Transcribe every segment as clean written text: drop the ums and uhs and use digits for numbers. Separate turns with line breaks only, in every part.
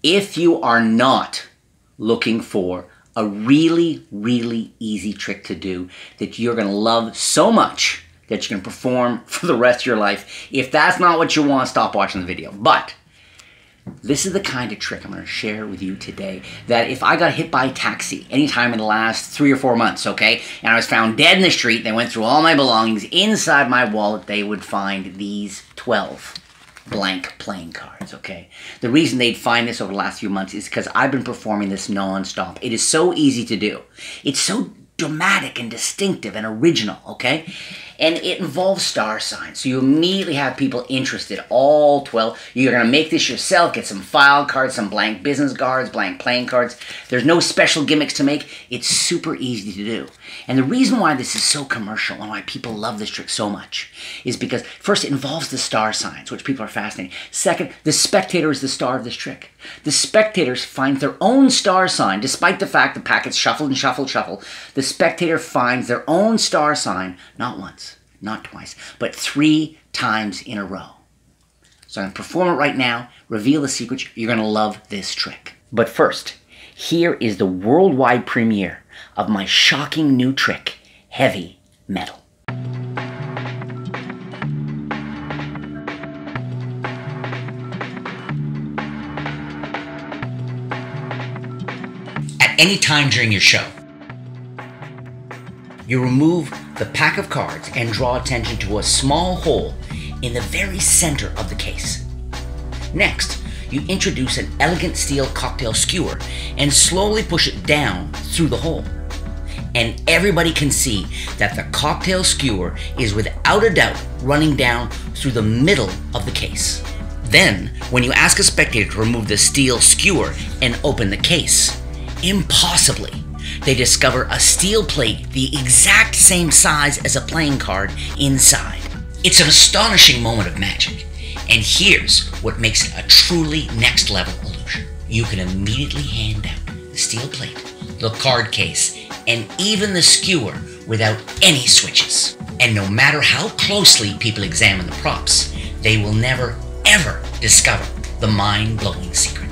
If you are not looking for a really, really easy trick to do that you're going to love so much that you can perform for the rest of your life, if that's not what you want, stop watching the video. But this is the kind of trick I'm going to share with you today that if I got hit by a taxi anytime in the last 3 or 4 months, okay, and I was found dead in the street, they went through all my belongings, inside my wallet they would find these 12 blank playing cards, okay? The reason they'd find this over the last few months is because I've been performing this non-stop. It is so easy to do. It's so dramatic and distinctive and original, okay? And it involves star signs. So you immediately have people interested, all 12. You're going to make this yourself, get some file cards, some blank business cards, blank playing cards. There's no special gimmicks to make. It's super easy to do. And the reason why this is so commercial and why people love this trick so much is because, first, it involves the star signs, which people are fascinated. Second, the spectator is the star of this trick. The spectators find their own star sign, despite the fact the packets shuffle and shuffle, shuffle. The spectator finds their own star sign, not once, not twice, but 3 times in a row. So I'm going to perform it right now, reveal the secret. You're going to love this trick. But first, here is the worldwide premiere of my shocking new trick, heavy metal. At any time during your show, you remove the pack of cards and draw attention to a small hole in the very center of the case. Next, you introduce an elegant steel cocktail skewer and slowly push it down through the hole. And everybody can see that the cocktail skewer is without a doubt running down through the middle of the case. Then, when you ask a spectator to remove the steel skewer and open the case, impossibly, they discover a steel plate the exact same size as a playing card inside. It's an astonishing moment of magic, and here's what makes it a truly next level illusion. You can immediately hand out the steel plate, the card case, and even the skewer without any switches. And no matter how closely people examine the props, they will never ever discover the mind-blowing secret.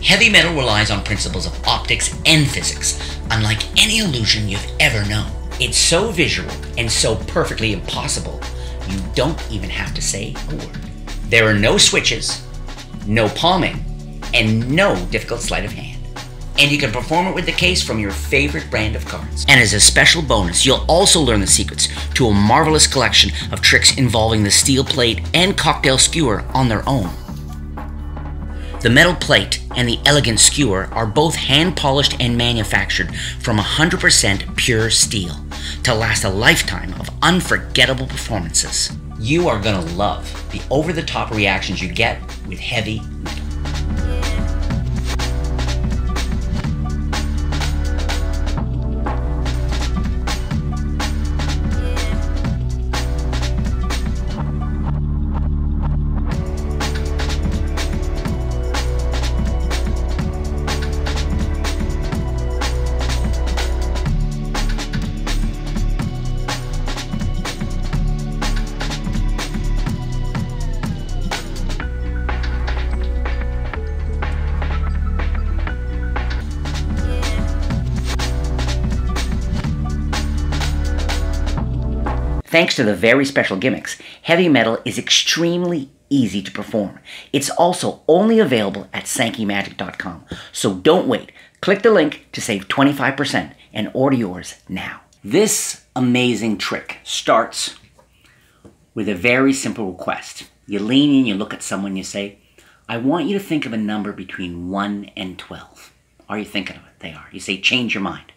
Heavy metal relies on principles of optics and physics, unlike any illusion you've ever known. It's so visual and so perfectly impossible, you don't even have to say a word. There are no switches, no palming, and no difficult sleight of hand. And you can perform it with the case from your favorite brand of cards. And as a special bonus, you'll also learn the secrets to a marvelous collection of tricks involving the steel plate and cocktail skewer on their own. The metal plate and the elegant skewer are both hand-polished and manufactured from 100% pure steel to last a lifetime of unforgettable performances. You are gonna love the over-the-top reactions you get with heavy metal. Thanks to the very special gimmicks, heavy metal is extremely easy to perform. It's also only available at SankeyMagic.com, so don't wait. Click the link to save 25% and order yours now. This amazing trick starts with a very simple request. You lean in, you look at someone, you say, I want you to think of a number between 1 and 12. Are you thinking of it? They are. You say, change your mind.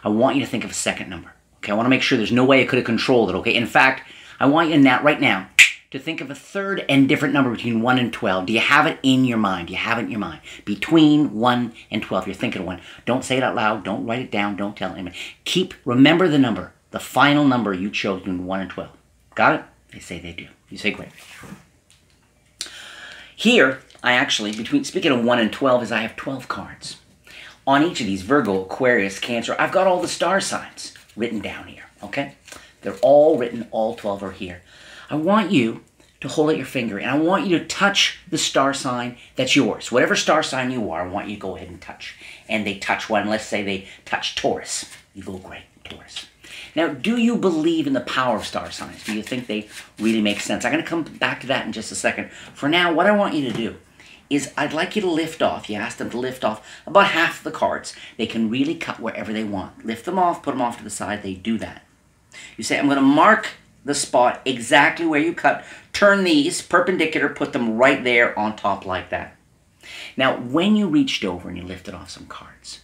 I want you to think of a second number. Okay, I want to make sure there's no way I could have controlled it, okay? In fact, I want you right now to think of a third and different number between 1 and 12. Do you have it in your mind? Do you have it in your mind? Between 1 and 12, you're thinking of one. Don't say it out loud. Don't write it down. Don't tell anyone. Remember the number, the final number you chose between 1 and 12. Got it? They say they do. You say great. Here, I actually, speaking of 1 and 12, is I have 12 cards. On each of these, Virgo, Aquarius, Cancer, I've got all the star signs written down here, okay? They're all written, all 12 are here. I want you to hold out your finger, and I want you to touch the star sign that's yours. Whatever star sign you are, I want you to go ahead and touch. And they touch one. Let's say they touch Taurus. You go, great, Taurus. Now, do you believe in the power of star signs? Do you think they really make sense? I'm going to come back to that in just a second. For now, what I want you to do is I'd like you to lift off. You ask them to lift off about half of the cards. They can really cut wherever they want. Lift them off, put them off to the side. They do that. You say, I'm going to mark the spot exactly where you cut. Turn these perpendicular, put them right there on top like that. Now, when you reached over and you lifted off some cards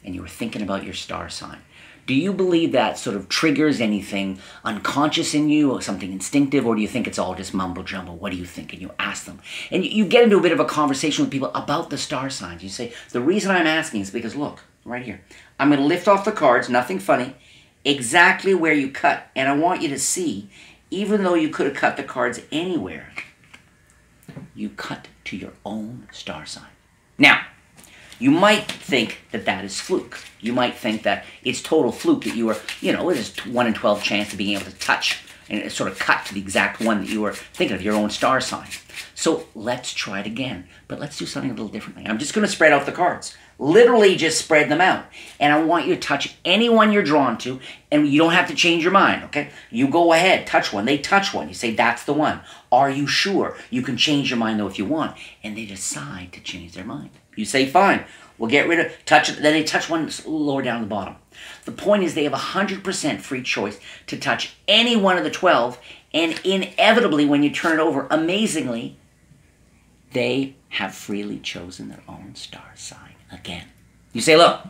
and you were thinking about your star sign, do you believe that sort of triggers anything unconscious in you or something instinctive, or do you think it's all just mumbo jumbo? What do you think? And you ask them. And you get into a bit of a conversation with people about the star signs. You say, the reason I'm asking is because, look, right here. I'm going to lift off the cards, nothing funny, exactly where you cut. And I want you to see, even though you could have cut the cards anywhere, you cut to your own star sign. Now, you might think that that is fluke. You might think that it's total fluke that you were, there's 1 in 12 chance of being able to touch and sort of cut to the exact one that you were thinking of, your own star sign. So let's try it again, but let's do something a little differently. I'm just going to spread out the cards. Literally just spread them out. And I want you to touch anyone you're drawn to, and you don't have to change your mind, okay? You go ahead, touch one. They touch one. You say, that's the one. Are you sure? You can change your mind, though, if you want. And they decide to change their mind. You say, fine, we'll get rid of, touch it. Then they touch one lower down the bottom. The point is they have 100% free choice to touch any one of the 12, and inevitably, when you turn it over, amazingly, they have freely chosen their own star sign again. You say, look,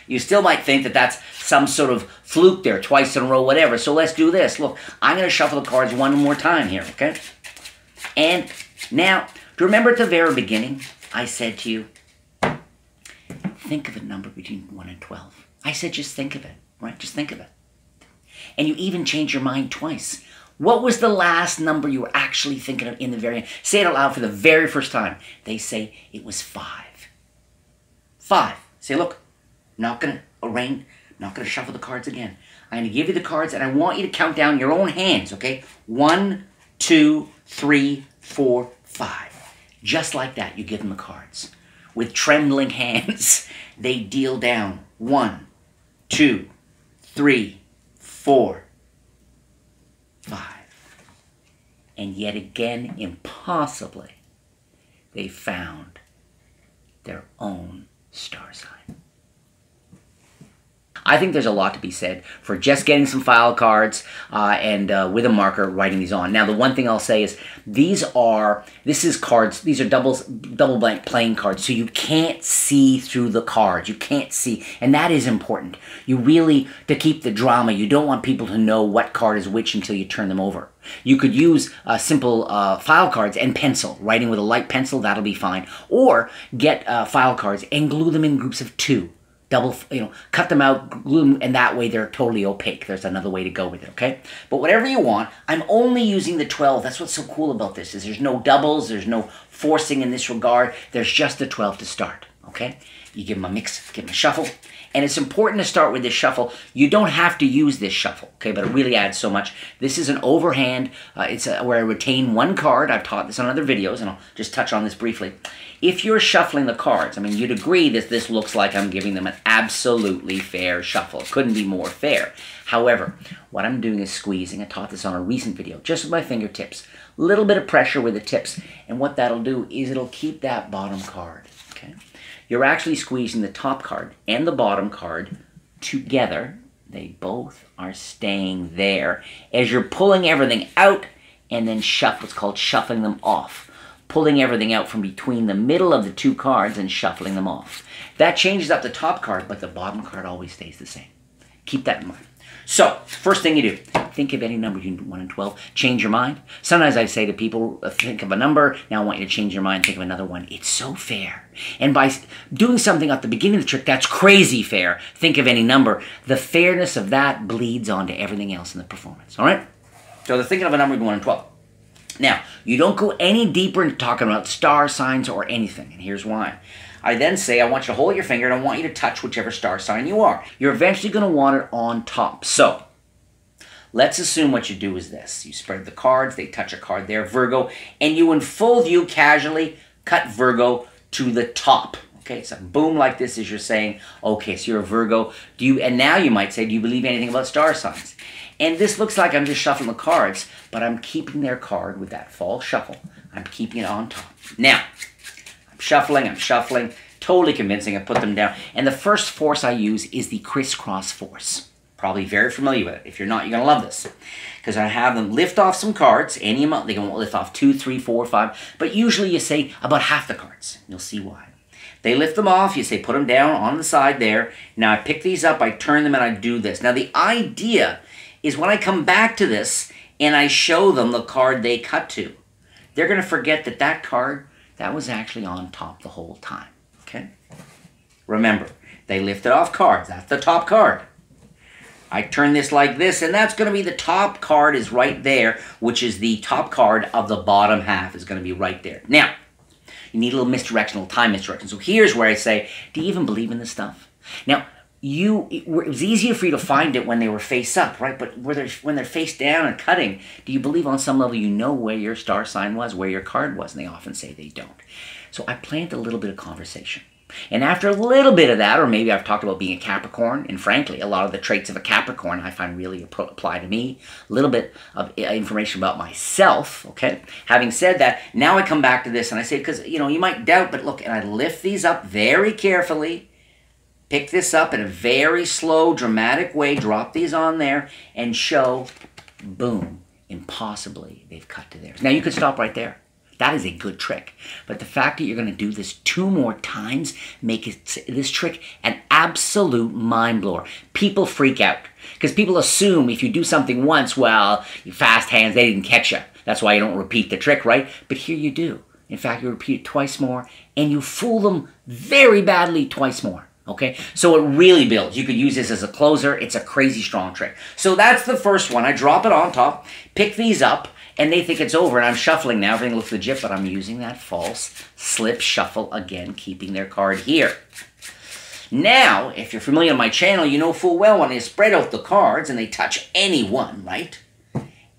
you still might think that that's some sort of fluke there, twice in a row, whatever. So let's do this. Look, I'm going to shuffle the cards one more time here, okay? And now, do you remember at the very beginning, I said to you, think of a number between 1 and 12. I said just think of it, right? Just think of it. And you even changed your mind twice. What was the last number you were actually thinking of in the very end? Say it out loud for the very first time. They say it was 5. 5. Say, look, not going to shuffle the cards again. I'm going to give you the cards, and I want you to count down your own hands, okay? 1, 2, 3, 4, 5. Just like that, you give them the cards. With trembling hands, they deal down 1, 2, 3, 4, 5. And yet again, impossibly, they found their own star sign. I think there's a lot to be said for just getting some file cards and with a marker writing these on. Now, the one thing I'll say is these are double blank playing cards, so you can't see through the cards. You can't see, and that is important. You really, to keep the drama, you don't want people to know what card is which until you turn them over. You could use simple file cards and pencil, writing with a light pencil, that'll be fine. Or get file cards and glue them in groups of 2. Cut them out, glue them, and that way they're totally opaque. There's another way to go with it, okay? But whatever you want, I'm only using the 12. That's what's so cool about this, is there's no doubles, there's no forcing in this regard. There's just the 12 to start, okay? You give them a mix, give them a shuffle. And it's important to start with this shuffle. You don't have to use this shuffle, okay? But it really adds so much. This is an overhand. It's where I retain one card. I've taught this on other videos, and I'll just touch on this briefly. If you're shuffling the cards, I mean, you'd agree that this looks like I'm giving them an absolutely fair shuffle. It couldn't be more fair. However, what I'm doing is squeezing. I taught this on a recent video, just with my fingertips. A little bit of pressure with the tips. And what that'll do is it'll keep that bottom card, okay? You're actually squeezing the top card and the bottom card together. They both are staying there as you're pulling everything out and then what's called shuffling them off. Pulling everything out from between the middle of the 2 cards and shuffling them off. That changes up the top card, but the bottom card always stays the same. Keep that in mind. So, first thing you do, think of any number between 1 and 12. Change your mind. Sometimes I say to people, think of a number. Now I want you to change your mind, think of another one. It's so fair. And by doing something at the beginning of the trick, that's crazy fair. Think of any number. The fairness of that bleeds onto everything else in the performance. All right? So they're thinking of a number between 1 and 12. Now, you don't go any deeper into talking about star signs or anything, and here's why. I then say, I want you to hold your finger, and I want you to touch whichever star sign you are. You're eventually going to want it on top. So, let's assume what you do is this. You spread the cards, they touch a card there, Virgo, and you in full view casually cut Virgo to the top. Okay, so boom, like this as you're saying, okay, so you're a Virgo. And now you might say, do you believe anything about star signs? And this looks like I'm just shuffling the cards, but I'm keeping their card with that false shuffle. I'm keeping it on top. Now, I'm shuffling, totally convincing. I put them down. And the first force I use is the crisscross force. Probably very familiar with it. If you're not, you're going to love this. Because I have them lift off some cards, any amount. They can lift off 2, 3, 4, 5. But usually you say about half the cards. You'll see why. They lift them off. You say put them down on the side there. Now I pick these up, I turn them, and I do this. Now the idea is when I come back to this and I show them the card they cut to, they're going to forget that that card, that was actually on top the whole time. Okay? Remember, they lifted off cards. That's the top card. I turn this like this, and that's going to be the top card is right there, which is the top card of the bottom half is going to be right there. Now, you need a little misdirection, a little time misdirection. So here's where I say, do you even believe in this stuff? Now, it was easier for you to find it when they were face up, right? But when they're face down and cutting, do you believe on some level you know where your star sign was, where your card was? And they often say they don't. So I plant a little bit of conversation. And after a little bit of that, or maybe I've talked about being a Capricorn, and frankly, a lot of the traits of a Capricorn I find really apply to me. A little bit of information about myself, okay? Having said that, now I come back to this and I say, because, you know, you might doubt, but look, and I lift these up very carefully, pick this up in a very slow, dramatic way, drop these on there, and show, boom, impossibly, they've cut to theirs. Now, you could stop right there. That is a good trick. But the fact that you're going to do this 2 more times makes this trick an absolute mind blower. People freak out because people assume if you do something once, well, you fast hands, they didn't catch you. That's why you don't repeat the trick, right? But here you do. In fact, you repeat it twice more and you fool them very badly twice more. Okay, so it really builds. You could use this as a closer. It's a crazy strong trick. So that's the first one. I drop it on top, pick these up, and they think it's over, and I'm shuffling now. Everything looks legit, but I'm using that false slip shuffle again, keeping their card here. Now, if you're familiar with my channel, you know full well when they spread out the cards and they touch any one, right?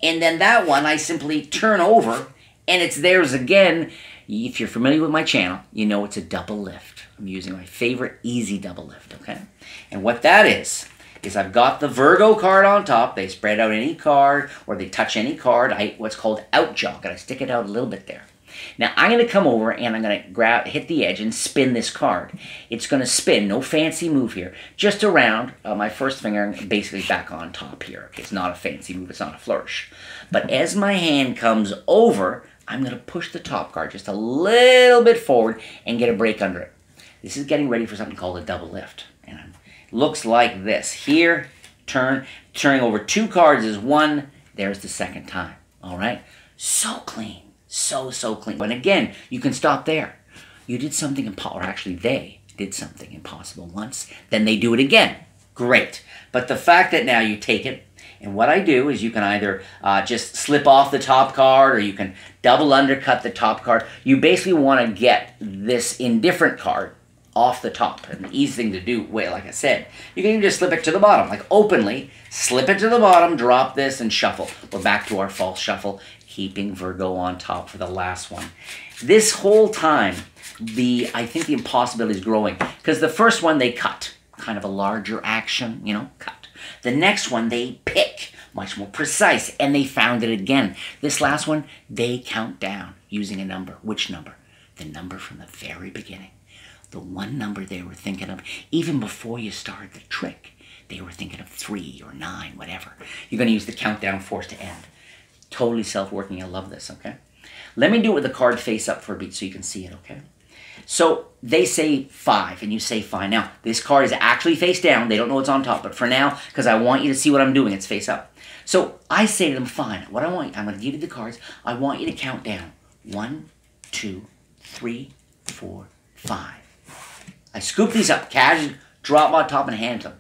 And then that one I simply turn over, and it's theirs again. If you're familiar with my channel, you know it's a double lift. I'm using my favorite easy double lift, okay? And what that is I've got the Virgo card on top. They spread out any card or they touch any card. What's called out jog, and I stick it out a little bit there. Now I'm going to come over and I'm going to hit the edge and spin this card. It's going to spin, no fancy move here, just around my first finger and basically back on top here. Okay, it's not a fancy move, it's not a flourish. But as my hand comes over, I'm going to push the top card just a little bit forward and get a break under it. This is getting ready for something called a double lift. And looks like this. Here, turning over 2 cards is 1. There's the second time. All right? So clean. So clean. And again, you can stop there. You did something impossible, or actually they did something impossible once. Then they do it again. Great. But the fact that now you take it, and what I do is you can either just slip off the top card or you can double undercut the top card. You basically want to get this indifferent card off the top. And the easy thing to do, well, like I said, you can even just slip it to the bottom, like openly, slip it to the bottom, drop this, and shuffle. We're back to our false shuffle, keeping Virgo on top for the last one. This whole time, I think the impossibility is growing, because the first one they cut, kind of a larger action, you know, cut. The next one they pick, much more precise, and they found it again. This last one, they count down using a number. Which number? The number from the very beginning. The one number they were thinking of, even before you started the trick, they were thinking of 3 or 9, whatever. You're going to use the countdown force to end. Totally self-working. I love this, okay? Let me do it with the card face up for a beat so you can see it, okay? So they say 5, and you say fine. Now, this card is actually face down. They don't know what's on top, but for now, because I want you to see what I'm doing, it's face up. So I say to them, fine. What I'm going to give you the cards. I want you to count down. 1, 2, 3, 4, 5. I scoop these up, casually, drop on top, and hand them.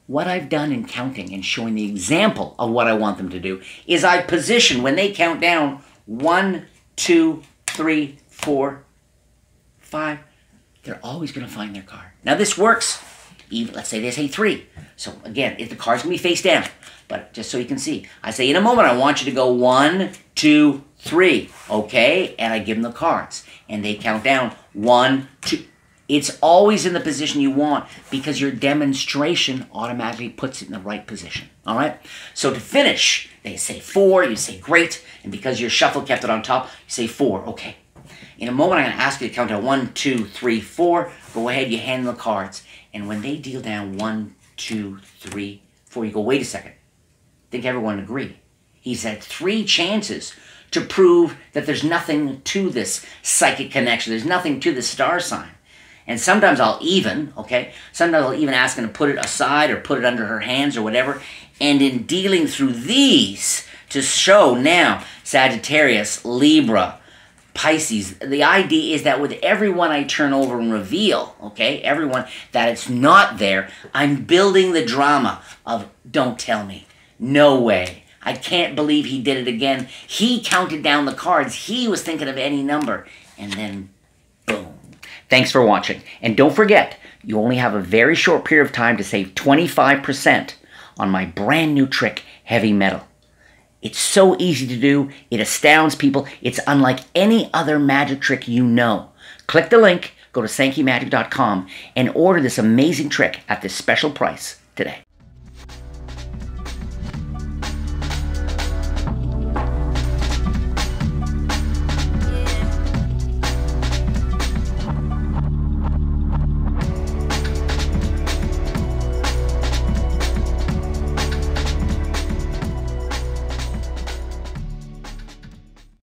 What I've done in counting and showing the example of what I want them to do is I position, when they count down, 1, 2, 3, 4, 5, they're always going to find their card. Now this works Even, let's say they say 3. So again, if the card's going to be face down, but just so you can see, I say, in a moment, I want you to go 1, 2, 3, okay? And I give them the cards, and they count down 1, 2. It's always in the position you want because your demonstration automatically puts it in the right position, all right? So to finish, they say 4, you say great, and because your shuffle kept it on top, you say 4, okay. In a moment, I'm going to ask you to count down 1, 2, 3, 4. Go ahead, you hand them the cards, and when they deal down 1, 2, 3, 4, you go, wait a second. I think everyone agreed. He's had 3 chances to prove that there's nothing to this psychic connection. There's nothing to the star sign. And sometimes I'll even, okay, sometimes I'll even ask him to put it aside or put it under her hands or whatever. And in dealing through these to show now Sagittarius, Libra, Pisces, the idea is that with everyone I turn over and reveal, okay, everyone, that it's not there, I'm building the drama of don't tell me, no way. I can't believe he did it again. He counted down the cards. He was thinking of any number. And then, boom. Thanks for watching. And don't forget, you only have a very short period of time to save 25% on my brand new trick, Heavy Metal. It's so easy to do. It astounds people. It's unlike any other magic trick you know. Click the link, go to sankeymagic.com, and order this amazing trick at this special price today.